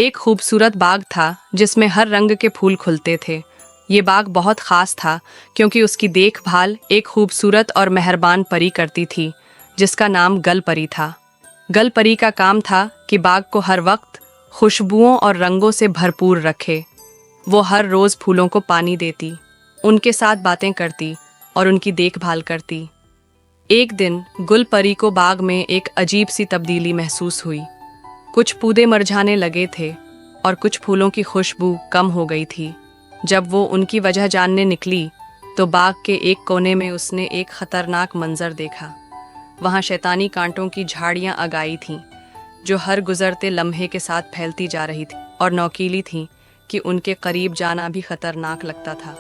एक खूबसूरत बाग था जिसमें हर रंग के फूल खुलते थे। ये बाग बहुत खास था क्योंकि उसकी देखभाल एक खूबसूरत और मेहरबान परी करती थी जिसका नाम गल परी था। गल परी का काम था कि बाग को हर वक्त खुशबुओं और रंगों से भरपूर रखे। वो हर रोज फूलों को पानी देती, उनके साथ बातें करती और उनकी देखभाल करती। एक दिन गुल परी को बाग में एक अजीब सी तब्दीली महसूस हुई। कुछ पौधे मुरझाने लगे थे और कुछ फूलों की खुशबू कम हो गई थी। जब वो उनकी वजह जानने निकली तो बाग के एक कोने में उसने एक खतरनाक मंजर देखा। वहाँ शैतानी कांटों की झाड़ियाँ अगाई थीं जो हर गुजरते लम्हे के साथ फैलती जा रही थी और नौकीली थीं कि उनके करीब जाना भी खतरनाक लगता था।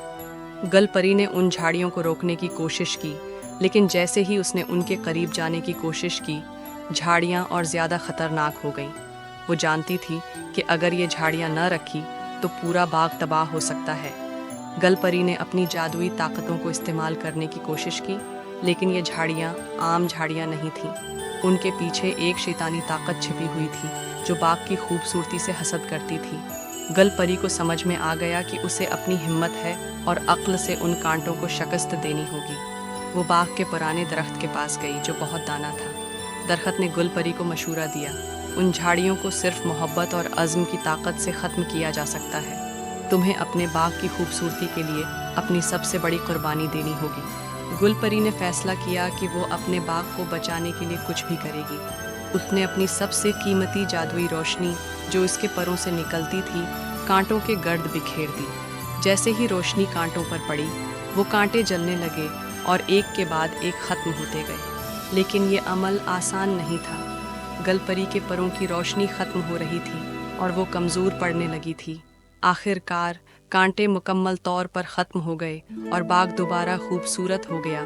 गल परी ने उन झाड़ियों को रोकने की कोशिश की, लेकिन जैसे ही उसने उनके करीब जाने की कोशिश की, झाड़ियाँ और ज़्यादा खतरनाक हो गईं। वो जानती थी कि अगर ये झाड़ियाँ न रखी तो पूरा बाग तबाह हो सकता है। गल परी ने अपनी जादुई ताकतों को इस्तेमाल करने की कोशिश की, लेकिन ये झाड़ियाँ आम झाड़ियाँ नहीं थीं। उनके पीछे एक शैतानी ताकत छिपी हुई थी जो बाग की खूबसूरती से हसद करती थी। गल परी को समझ में आ गया कि उसे अपनी हिम्मत है और अक्ल से उन कांटों को शिकस्त देनी होगी। वो बाग के पुराने दरख्त के पास गई जो बहुत दाना था। दरख्त ने गुल परी को मशूरा दिया, उन झाड़ियों को सिर्फ मोहब्बत और अज़्म की ताकत से ख़त्म किया जा सकता है। तुम्हें अपने बाग की खूबसूरती के लिए अपनी सबसे बड़ी कुर्बानी देनी होगी। गुल परी ने फैसला किया कि वो अपने बाग को बचाने के लिए कुछ भी करेगी। उसने अपनी सबसे कीमती जादुई रोशनी जो उसके परों से निकलती थी कांटों के गर्द बिखेर दी। जैसे ही रोशनी कांटों पर पड़ी वो कांटे जलने लगे और एक के बाद एक ख़त्म होते गए। लेकिन ये अमल आसान नहीं था। गल परी के परों की रोशनी ख़त्म हो रही थी और वो कमज़ोर पड़ने लगी थी। आखिरकार कांटे मुकम्मल तौर पर ख़त्म हो गए और बाग दोबारा खूबसूरत हो गया।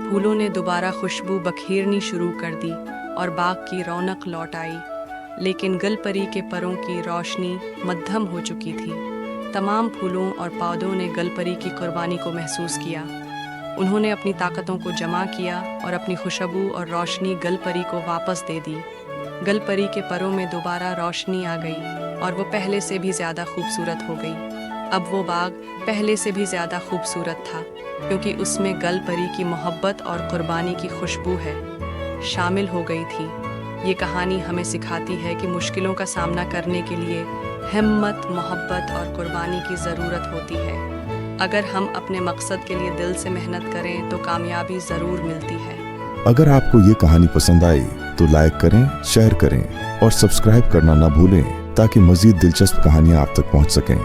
फूलों ने दोबारा खुशबू बखेरनी शुरू कर दी और बाग की रौनक लौट आई। लेकिन गल परी के परों की रोशनी मद्धम हो चुकी थी। तमाम फूलों और पौधों ने गल परी की कुर्बानी को महसूस किया। उन्होंने अपनी ताकतों को जमा किया और अपनी खुशबू और रोशनी गल परी को वापस दे दी। गल परी के परों में दोबारा रोशनी आ गई और वो पहले से भी ज़्यादा खूबसूरत हो गई। अब वो बाग पहले से भी ज़्यादा खूबसूरत था क्योंकि उसमें गल परी की मोहब्बत और कुर्बानी की खुशबू शामिल हो गई थी। ये कहानी हमें सिखाती है कि मुश्किलों का सामना करने के लिए हिम्मत, मोहब्बत और कुर्बानी की ज़रूरत होती है। अगर हम अपने मकसद के लिए दिल से मेहनत करें तो कामयाबी ज़रूर मिलती है। अगर आपको ये कहानी पसंद आई तो लाइक करें, शेयर करें और सब्सक्राइब करना ना भूलें ताकि मज़ीद दिलचस्प कहानियाँ आप तक पहुँच सकें।